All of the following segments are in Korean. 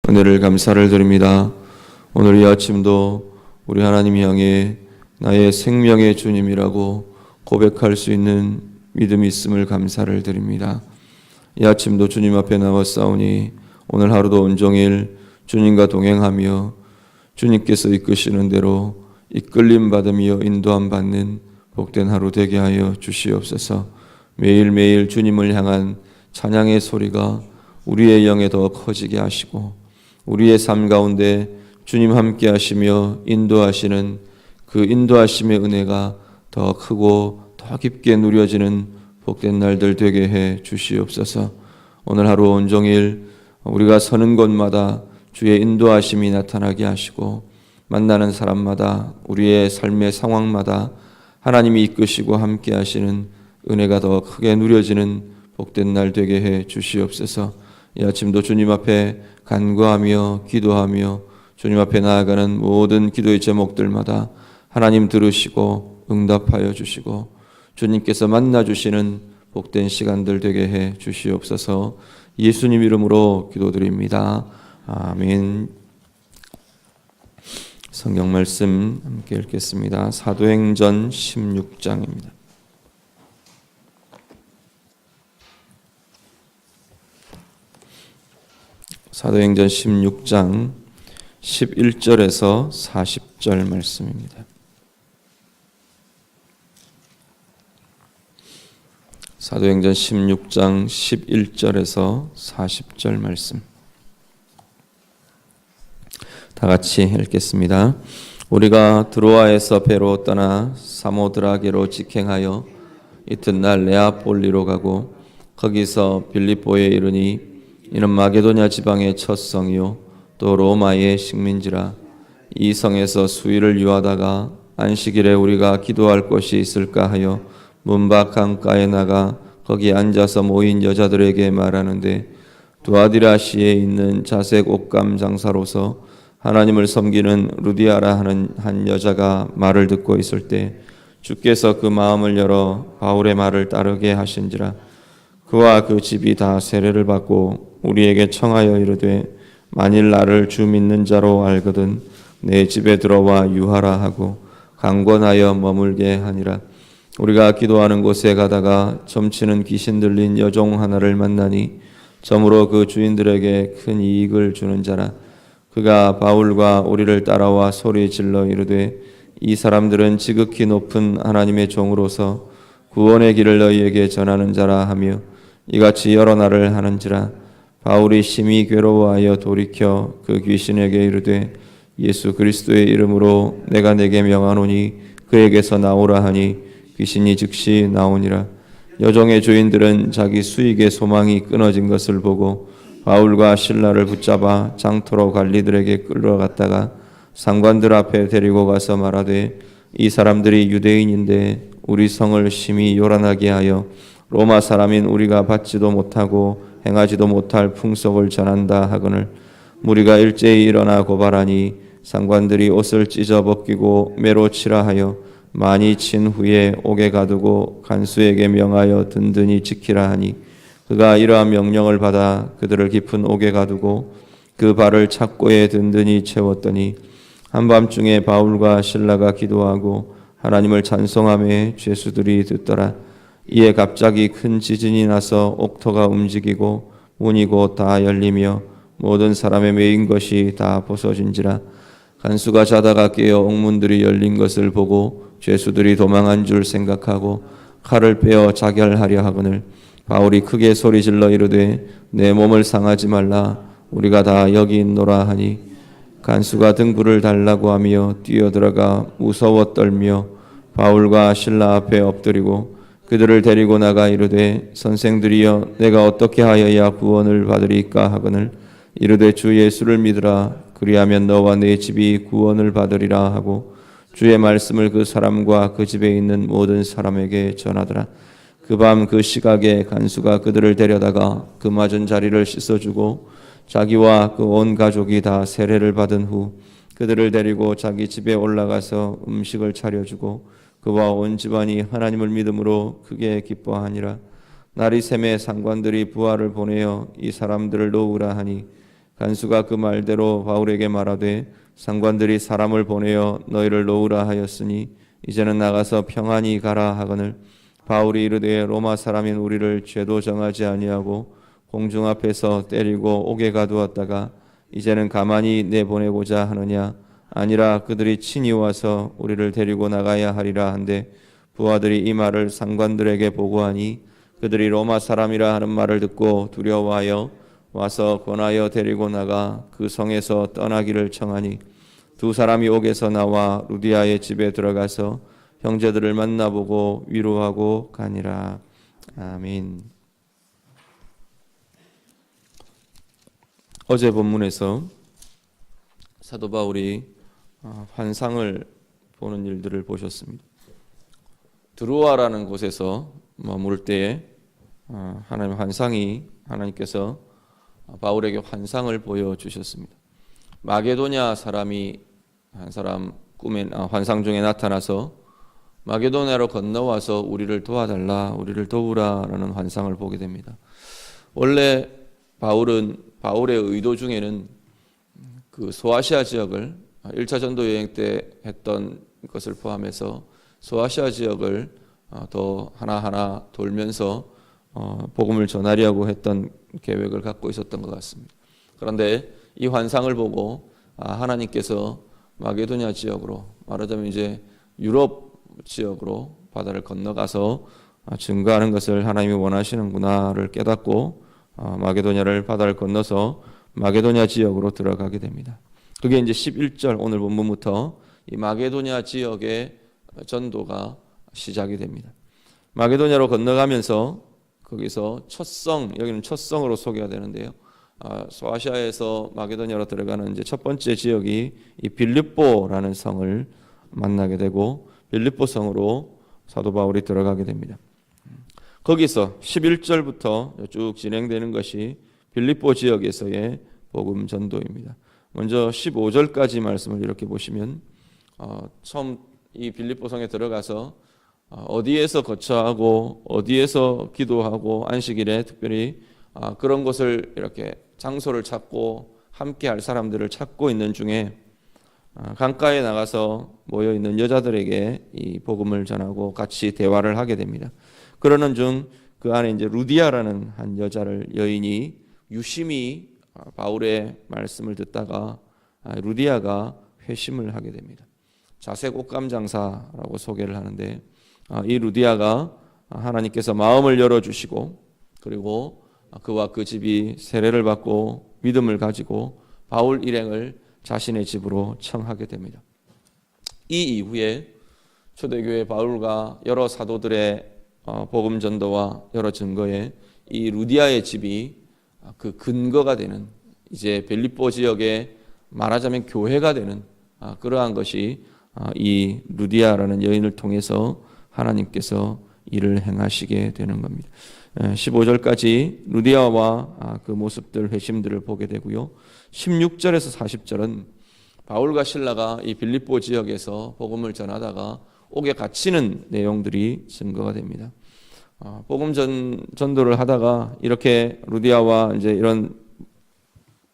은혜를 감사를 드립니다. 오늘 이 아침도 우리 하나님 향해 나의 생명의 주님이라고 고백할 수 있는 믿음이 있음을 감사를 드립니다. 이 아침도 주님 앞에 나왔사오니 오늘 하루도 온종일 주님과 동행하며 주님께서 이끄시는 대로 이끌림 받으며 인도함 받는 복된 하루 되게 하여 주시옵소서. 매일매일 주님을 향한 찬양의 소리가 우리의 영에 더 커지게 하시고 우리의 삶 가운데 주님 함께 하시며 인도하시는 그 인도하심의 은혜가 더 크고 더 깊게 누려지는 복된 날들 되게 해 주시옵소서. 오늘 하루 온종일 우리가 서는 곳마다 주의 인도하심이 나타나게 하시고 만나는 사람마다 우리의 삶의 상황마다 하나님이 이끄시고 함께 하시는 은혜가 더 크게 누려지는 복된 날 되게 해 주시옵소서. 이 아침도 주님 앞에 간구하며 기도하며 주님 앞에 나아가는 모든 기도의 제목들마다 하나님 들으시고 응답하여 주시고 주님께서 만나 주시는 복된 시간들 되게 해 주시옵소서. 예수님 이름으로 기도드립니다. 아멘. 성경 말씀 함께 읽겠습니다. 사도행전 16장입니다. 사도행전 16장 11절에서 40절 말씀입니다. 사도행전 16장 11절에서 40절 말씀 다 같이 읽겠습니다. 우리가 드로아에서 배로 떠나 사모드라게로 직행하여 이튿날 네아폴리로 가고 거기서 빌립보에 이르니 이는 마게도냐 지방의 첫 성이요 또 로마의 식민지라. 이 성에서 수일을 유하다가 안식일에 우리가 기도할 곳이 있을까 하여 문밖 강가에 나가 거기 앉아서 모인 여자들에게 말하는데 두아디라시에 있는 자색 옷감 장사로서 하나님을 섬기는 루디아라 하는 한 여자가 말을 듣고 있을 때 주께서 그 마음을 열어 바울의 말을 따르게 하신지라. 그와 그 집이 다 세례를 받고 우리에게 청하여 이르되 만일 나를 주 믿는 자로 알거든 내 집에 들어와 유하라 하고 강권하여 머물게 하니라. 우리가 기도하는 곳에 가다가 점치는 귀신 들린 여종 하나를 만나니 점으로 그 주인들에게 큰 이익을 주는 자라. 그가 바울과 우리를 따라와 소리 질러 이르되 이 사람들은 지극히 높은 하나님의 종으로서 구원의 길을 너희에게 전하는 자라 하며 이같이 여러 날을 하는지라. 바울이 심히 괴로워하여 돌이켜 그 귀신에게 이르되 예수 그리스도의 이름으로 내가 내게 명하노니 그에게서 나오라 하니 귀신이 즉시 나오니라. 여종의 주인들은 자기 수익의 소망이 끊어진 것을 보고 바울과 실라를 붙잡아 장토로 관리들에게 끌어갔다가 상관들 앞에 데리고 가서 말하되 이 사람들이 유대인인데 우리 성을 심히 요란하게 하여 로마 사람인 우리가 받지도 못하고 행하지도 못할 풍속을 전한다 하거늘 무리가 일제히 일어나 고발하니 상관들이 옷을 찢어 벗기고 매로 치라 하여 많이 친 후에 옥에 가두고 간수에게 명하여 든든히 지키라 하니 그가 이러한 명령을 받아 그들을 깊은 옥에 가두고 그 발을 착고에 든든히 채웠더니 한밤중에 바울과 실라가 기도하고 하나님을 찬송하며 죄수들이 듣더라. 이에 갑자기 큰 지진이 나서 옥토가 움직이고 문이 곧 다 열리며 모든 사람의 매인 것이 다 벗어진지라. 간수가 자다가 깨어 옥문들이 열린 것을 보고 죄수들이 도망한 줄 생각하고 칼을 빼어 자결하려 하거늘 바울이 크게 소리질러 이르되 내 몸을 상하지 말라 우리가 다 여기 있노라 하니 간수가 등불을 달라고 하며 뛰어들어가 무서워 떨며 바울과 실라 앞에 엎드리고 그들을 데리고 나가 이르되 선생들이여 내가 어떻게 하여야 구원을 받으리까 하거늘 이르되 주 예수를 믿으라 그리하면 너와 내 집이 구원을 받으리라 하고 주의 말씀을 그 사람과 그 집에 있는 모든 사람에게 전하더라. 그 밤 그 시각에 간수가 그들을 데려다가 그 맞은 자리를 씻어주고 자기와 그 온 가족이 다 세례를 받은 후 그들을 데리고 자기 집에 올라가서 음식을 차려주고 그와 온 집안이 하나님을 믿음으로 크게 기뻐하니라. 날이 새매 상관들이 부하를 보내어 이 사람들을 놓으라 하니 간수가 그 말대로 바울에게 말하되 상관들이 사람을 보내어 너희를 놓으라 하였으니 이제는 나가서 평안히 가라 하거늘 바울이 이르되 로마 사람인 우리를 죄도 정하지 아니하고 공중 앞에서 때리고 옥에 가두었다가 이제는 가만히 내보내고자 하느냐 아니라 그들이 친히 와서 우리를 데리고 나가야 하리라 한데 부하들이 이 말을 상관들에게 보고하니 그들이 로마 사람이라 하는 말을 듣고 두려워하여 와서 권하여 데리고 나가 그 성에서 떠나기를 청하니 두 사람이 옥에서 나와 루디아의 집에 들어가서 형제들을 만나보고 위로하고 가니라. 아멘. 어제 본문에서 사도 바울이 환상을 보는 일들을 보셨습니다. 드로아라는 곳에서 머물 때에 하나님께서 바울에게 환상을 보여주셨습니다. 마게도냐 사람이 한 사람 환상 중에 나타나서 마게도냐로 건너와서 우리를 도와달라, 우리를 도우라라는 환상을 보게 됩니다. 원래 바울의 의도 중에는 그 소아시아 지역을 1차 전도 여행 때 했던 것을 포함해서 소아시아 지역을 더 하나하나 돌면서 복음을 전하려고 했던 계획을 갖고 있었던 것 같습니다. 그런데 이 환상을 보고 하나님께서 마게도냐 지역으로, 말하자면 이제 유럽 지역으로 바다를 건너가서 증거하는 것을 하나님이 원하시는구나를 깨닫고 마게도냐를 바다를 건너서 마게도냐 지역으로 들어가게 됩니다. 그게 이제 11절 오늘 본문부터 이 마게도냐 지역의 전도가 시작이 됩니다. 마게도냐로 건너가면서 거기서 여기는 첫 성으로 소개가 되는데요. 소아시아에서 마게도냐로 들어가는 이제 첫 번째 지역이 이 빌립보라는 성을 만나게 되고 빌립보 성으로 사도 바울이 들어가게 됩니다. 거기서 11절부터 쭉 진행되는 것이 빌립보 지역에서의 복음 전도입니다. 먼저 15절까지 말씀을 이렇게 보시면 처음 이 빌립보 성에 들어가서 어디에서 거처하고 어디에서 기도하고 안식일에 특별히 그런 곳을 이렇게 장소를 찾고 함께 할 사람들을 찾고 있는 중에 강가에 나가서 모여 있는 여자들에게 이 복음을 전하고 같이 대화를 하게 됩니다. 그러는 중 그 안에 이제 루디아라는 한 여인이 유심히 바울의 말씀을 듣다가 루디아가 회심을 하게 됩니다. 자색 옷감 장사라고 소개를 하는데 이 루디아가 하나님께서 마음을 열어주시고 그리고 그와 그 집이 세례를 받고 믿음을 가지고 바울 일행을 자신의 집으로 청하게 됩니다. 이 이후에 초대교회 바울과 여러 사도들의 복음 전도와 여러 증거에 이 루디아의 집이 그 근거가 되는 이제 빌립보 지역에 말하자면 교회가 되는 그러한 것이 이 루디아라는 여인을 통해서 하나님께서 일을 행하시게 되는 겁니다. 15절까지 루디아와 그 모습들, 회심들을 보게 되고요. 16절에서 40절은 바울과 실라가 이 빌립보 지역에서 복음을 전하다가 옥에 갇히는 내용들이 증거가 됩니다. 복음 전도를 하다가 이렇게 루디아와 이제 이런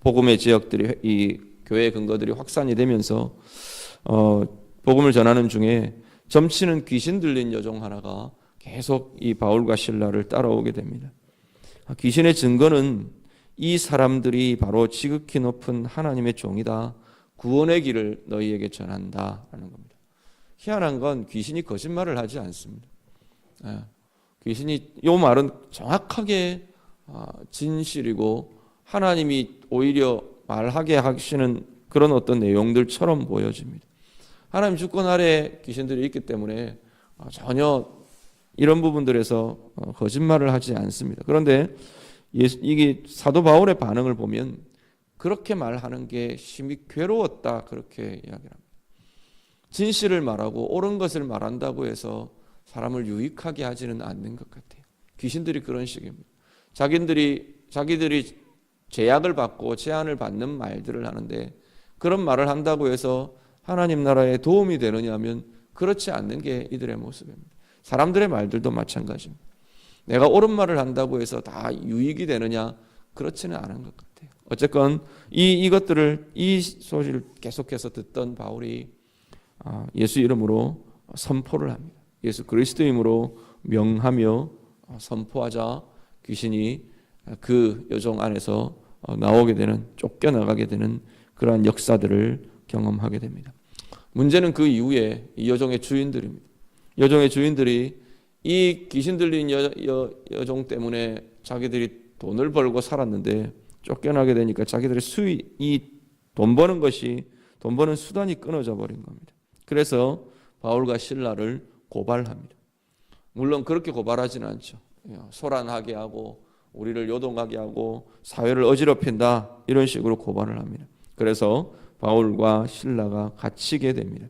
복음의 지역들이 이 교회의 근거들이 확산이 되면서 복음을 전하는 중에 점치는 귀신 들린 여종 하나가 계속 이 바울과 실라를 따라오게 됩니다. 귀신의 증거는 이 사람들이 바로 지극히 높은 하나님의 종이다. 구원의 길을 너희에게 전한다라는 겁니다. 희한한 건 귀신이 거짓말을 하지 않습니다. 귀신이 이 말은 정확하게 진실이고 하나님이 오히려 말하게 하시는 그런 어떤 내용들처럼 보여집니다. 하나님 주권 아래 귀신들이 있기 때문에 전혀 이런 부분들에서 거짓말을 하지 않습니다. 그런데 이게 사도 바울의 반응을 보면 그렇게 말하는 게 심히 괴로웠다 그렇게 이야기를 합니다. 진실을 말하고 옳은 것을 말한다고 해서 사람을 유익하게 하지는 않는 것 같아요. 귀신들이 그런 식입니다. 자기들이 제약을 받고 제한을 받는 말들을 하는데 그런 말을 한다고 해서 하나님 나라에 도움이 되느냐면 그렇지 않는 게 이들의 모습입니다. 사람들의 말들도 마찬가지입니다. 내가 옳은 말을 한다고 해서 다 유익이 되느냐? 그렇지는 않은 것 같아요. 어쨌건 이것들을 이 소리를 계속해서 듣던 바울이 예수 이름으로 선포를 합니다. 예수 그리스도 이름으로 명하며 선포하자 귀신이 그 여종 안에서 나오게 되는, 쫓겨나가게 되는 그러한 역사들을 경험하게 됩니다. 문제는 그 이후에 이 여종의 주인들입니다. 여종의 주인들이 이 귀신 들린 여종 때문에 자기들이 돈을 벌고 살았는데 쫓겨나게 되니까 자기들의 돈 버는 수단이 끊어져 버린 겁니다. 그래서 바울과 실라를 고발합니다. 물론 그렇게 고발하지는 않죠. 소란하게 하고 우리를 요동하게 하고 사회를 어지럽힌다, 이런 식으로 고발을 합니다. 그래서 바울과 실라가 갇히게 됩니다.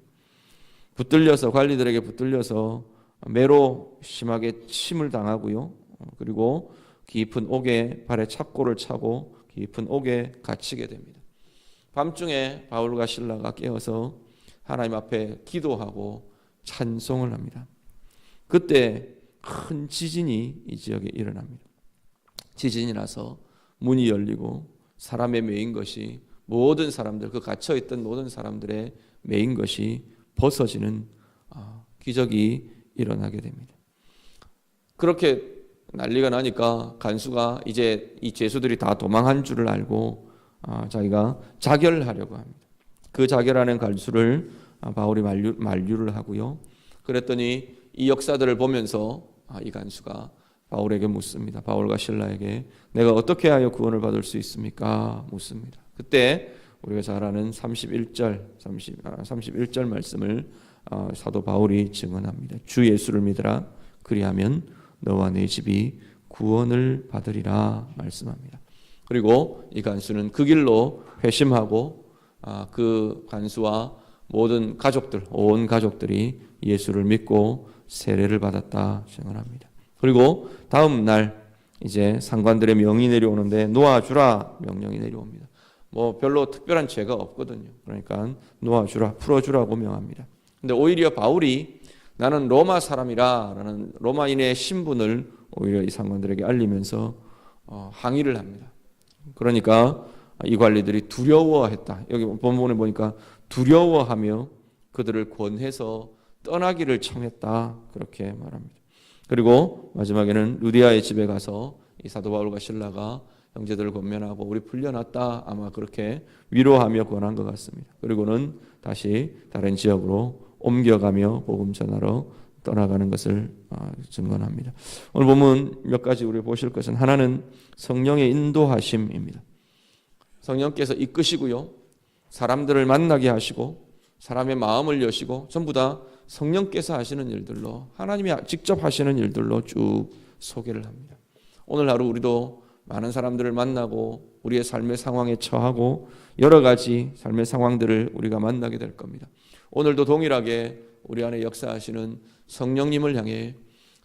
관리들에게 붙들려서 매로 심하게 침을 당하고요. 그리고 깊은 옥에 발에 착고를 차고 깊은 옥에 갇히게 됩니다. 밤중에 바울과 실라가 깨어서 하나님 앞에 기도하고 찬송을 합니다. 그때 큰 지진이 이 지역에 일어납니다. 지진이 나서 문이 열리고 사람의 매인 것이, 모든 사람들, 그 갇혀있던 모든 사람들의 매인 것이 벗어지는 기적이 일어나게 됩니다. 그렇게 난리가 나니까 간수가 이제 이 죄수들이 다 도망한 줄을 알고 자기가 자결하려고 합니다. 그 자결하는 간수를 바울이 만류를 하고요. 그랬더니 이 역사들을 보면서 이 간수가 바울에게 묻습니다. 바울과 실라에게 내가 어떻게 하여 구원을 받을 수 있습니까? 묻습니다. 그때 우리가 잘 아는 31절 말씀을 사도 바울이 증언합니다. 주 예수를 믿으라. 그리하면 너와 내 집이 구원을 받으리라 말씀합니다. 그리고 이 간수는 그 길로 회심하고 그 간수와 모든 가족들, 온 가족들이 예수를 믿고 세례를 받았다 증언합니다. 그리고 다음 날 이제 상관들의 명이 내려오는데 놓아주라 명령이 내려옵니다. 뭐 별로 특별한 죄가 없거든요. 그러니까 놓아주라, 풀어주라고 명합니다. 근데 오히려 바울이 나는 로마 사람이라는 로마인의 신분을 오히려 이 상관들에게 알리면서 항의를 합니다. 그러니까 이 관리들이 두려워했다. 여기 본문에 보니까 두려워하며 그들을 권해서 떠나기를 청했다, 그렇게 말합니다. 그리고 마지막에는 루디아의 집에 가서 이 사도 바울과 실라가 형제들을 권면하고 우리 풀려났다, 아마 그렇게 위로하며 권한 것 같습니다. 그리고는 다시 다른 지역으로 옮겨가며 복음 전하러 떠나가는 것을 증언합니다. 오늘 보면 몇 가지 우리 보실 것은, 하나는 성령의 인도하심입니다. 성령께서 이끄시고요, 사람들을 만나게 하시고 사람의 마음을 여시고, 전부 다 성령께서 하시는 일들로, 하나님이 직접 하시는 일들로 쭉 소개를 합니다. 오늘 하루 우리도 많은 사람들을 만나고 우리의 삶의 상황에 처하고 여러 가지 삶의 상황들을 우리가 만나게 될 겁니다. 오늘도 동일하게 우리 안에 역사하시는 성령님을 향해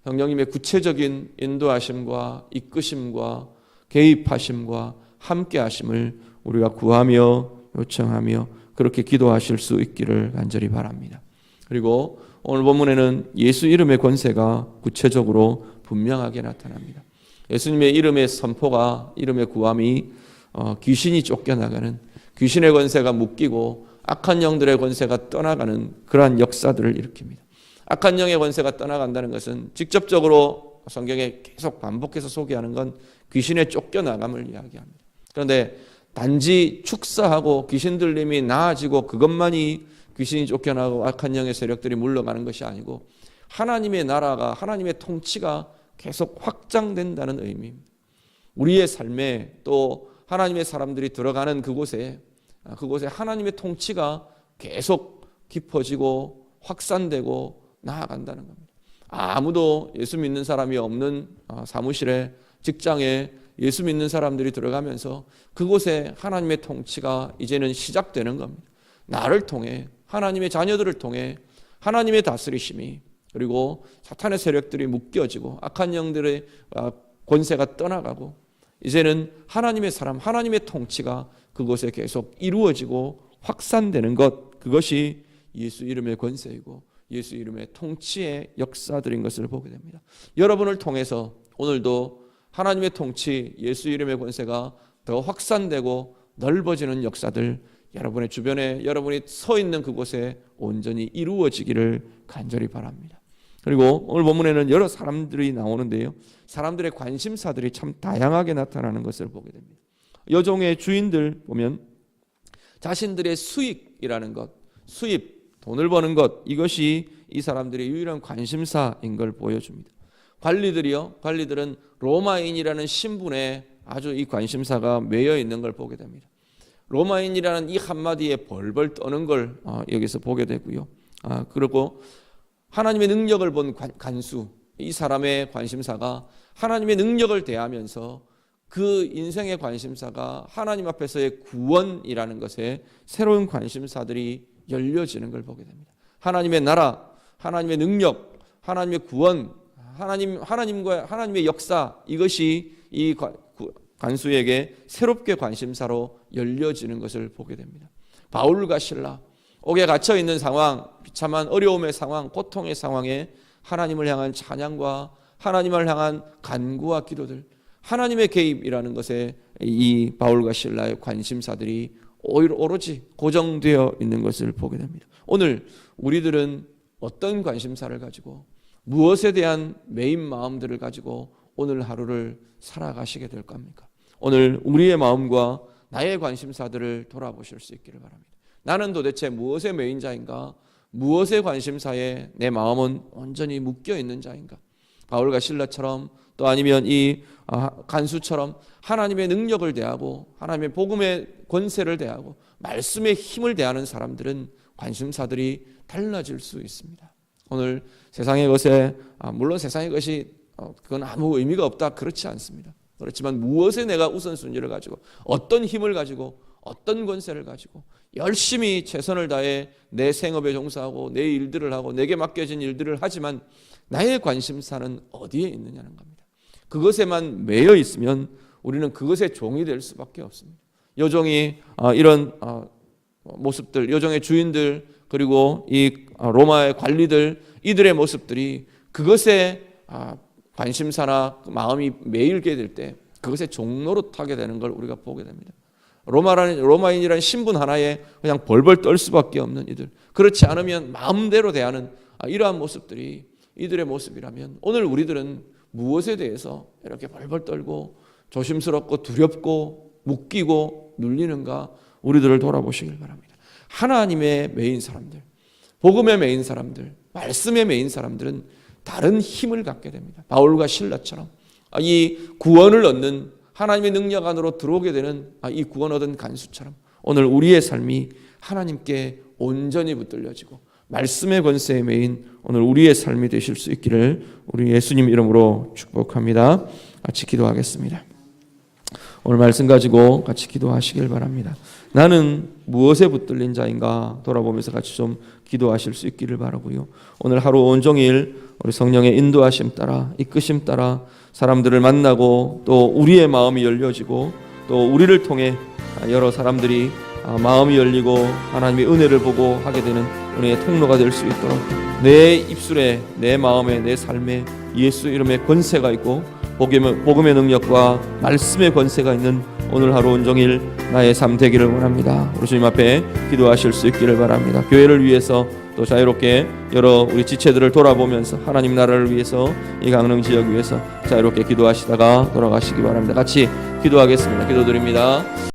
성령님의 구체적인 인도하심과 이끄심과 개입하심과 함께하심을 우리가 구하며 요청하며 그렇게 기도하실 수 있기를 간절히 바랍니다. 그리고 오늘 본문에는 예수 이름의 권세가 구체적으로 분명하게 나타납니다. 예수님의 이름의 선포가, 이름의 구함이 귀신이 쫓겨나가는, 귀신의 권세가 묶이고 악한 영들의 권세가 떠나가는 그러한 역사들을 일으킵니다. 악한 영의 권세가 떠나간다는 것은 직접적으로 성경에 계속 반복해서 소개하는 건 귀신의 쫓겨나감을 이야기합니다. 그런데 단지 축사하고 귀신 들림이 나아지고 그것만이 귀신이 쫓겨나고 악한 영의 세력들이 물러가는 것이 아니고, 하나님의 나라가, 하나님의 통치가 계속 확장된다는 의미입니다. 우리의 삶에 또 하나님의 사람들이 들어가는 그곳에 하나님의 통치가 계속 깊어지고 확산되고 나아간다는 겁니다. 아무도 예수 믿는 사람이 없는 사무실에, 직장에 예수 믿는 사람들이 들어가면서 그곳에 하나님의 통치가 이제는 시작되는 겁니다. 나를 통해, 하나님의 자녀들을 통해 하나님의 다스리심이, 그리고 사탄의 세력들이 묶여지고 악한 영들의 권세가 떠나가고 이제는 하나님의 사람, 하나님의 통치가 그곳에 계속 이루어지고 확산되는 것, 그것이 예수 이름의 권세이고 예수 이름의 통치의 역사들인 것을 보게 됩니다. 여러분을 통해서 오늘도 하나님의 통치, 예수 이름의 권세가 더 확산되고 넓어지는 역사들 여러분의 주변에 여러분이 서 있는 그곳에 온전히 이루어지기를 간절히 바랍니다. 그리고 오늘 본문에는 여러 사람들이 나오는데요, 사람들의 관심사들이 참 다양하게 나타나는 것을 보게 됩니다. 여종의 주인들 보면 자신들의 수익이라는 것, 수입, 돈을 버는 것, 이것이 이 사람들의 유일한 관심사인 걸 보여줍니다. 관리들은 로마인이라는 신분에 아주 이 관심사가 매여 있는 걸 보게 됩니다. 로마인이라는 이 한마디에 벌벌 떠는 걸 여기서 보게 되고요. 그리고 하나님의 능력을 본 간수, 이 사람의 관심사가 하나님의 능력을 대하면서 그 인생의 관심사가 하나님 앞에서의 구원이라는 것에 새로운 관심사들이 열려지는 걸 보게 됩니다. 하나님의 나라, 하나님의 능력, 하나님의 구원, 하나님의 역사, 이것이 이 간수에게 새롭게 관심사로 열려지는 것을 보게 됩니다. 바울과 실라, 옥에 갇혀 있는 상황, 비참한 어려움의 상황, 고통의 상황에 하나님을 향한 찬양과 하나님을 향한 간구와 기도들, 하나님의 개입이라는 것에 이 바울과 실라의 관심사들이 오로지 고정되어 있는 것을 보게 됩니다. 오늘 우리들은 어떤 관심사를 가지고 무엇에 대한 메인 마음들을 가지고 오늘 하루를 살아가시게 될 겁니까? 오늘 우리의 마음과 나의 관심사들을 돌아보실 수 있기를 바랍니다. 나는 도대체 무엇의 메인자인가? 무엇의 관심사에 내 마음은 온전히 묶여 있는 자인가? 바울과 실라처럼 또 아니면 이 간수처럼 하나님의 능력을 대하고 하나님의 복음의 권세를 대하고 말씀의 힘을 대하는 사람들은 관심사들이 달라질 수 있습니다. 오늘 세상의 것에 물론 세상의 것이 그건 아무 의미가 없다, 그렇지 않습니다. 그렇지만 무엇에 내가 우선순위를 가지고 어떤 힘을 가지고 어떤 권세를 가지고 열심히 최선을 다해 내 생업에 종사하고 내 일들을 하고 내게 맡겨진 일들을 하지만 나의 관심사는 어디에 있느냐는 겁니다. 그것에만 매여 있으면 우리는 그것의 종이 될 수밖에 없습니다. 여종이 이런 모습들, 여종의 주인들, 그리고 이 로마의 관리들, 이들의 모습들이 그것에 관심사나 마음이 매일게 될 때 그것의 종노릇하게 되는 걸 우리가 보게 됩니다. 로마인이라는 신분 하나에 그냥 벌벌 떨 수밖에 없는 이들, 그렇지 않으면 마음대로 대하는 이러한 모습들이 이들의 모습이라면 오늘 우리들은 무엇에 대해서 이렇게 벌벌 떨고 조심스럽고 두렵고 묶이고 눌리는가, 우리들을 돌아보시길 바랍니다. 하나님의 메인 사람들, 복음의 메인 사람들, 말씀의 메인 사람들은 다른 힘을 갖게 됩니다. 바울과 실라처럼 이 구원을 얻는 하나님의 능력 안으로 들어오게 되는 이 구원 얻은 간수처럼 오늘 우리의 삶이 하나님께 온전히 붙들려지고 말씀의 권세에 매인 오늘 우리의 삶이 되실 수 있기를 우리 예수님 이름으로 축복합니다. 같이 기도하겠습니다. 오늘 말씀 가지고 같이 기도하시길 바랍니다. 나는 무엇에 붙들린 자인가 돌아보면서 같이 좀 기도하실 수 있기를 바라고요. 오늘 하루 온종일 우리 성령의 인도하심 따라 이끄심 따라 사람들을 만나고 또 우리의 마음이 열려지고 또 우리를 통해 여러 사람들이 마음이 열리고 하나님의 은혜를 보고 하게 되는 은혜의 통로가 될 수 있도록 내 입술에 내 마음에 내 삶에 예수 이름의 권세가 있고 복음의 능력과 말씀의 권세가 있는 오늘 하루 온종일 나의 삶 되기를 원합니다. 우리 주님 앞에 기도하실 수 있기를 바랍니다. 교회를 위해서 또 자유롭게 여러 우리 지체들을 돌아보면서 하나님 나라를 위해서 이 강릉 지역 위해서 자유롭게 기도하시다가 돌아가시기 바랍니다. 같이 기도하겠습니다. 기도드립니다.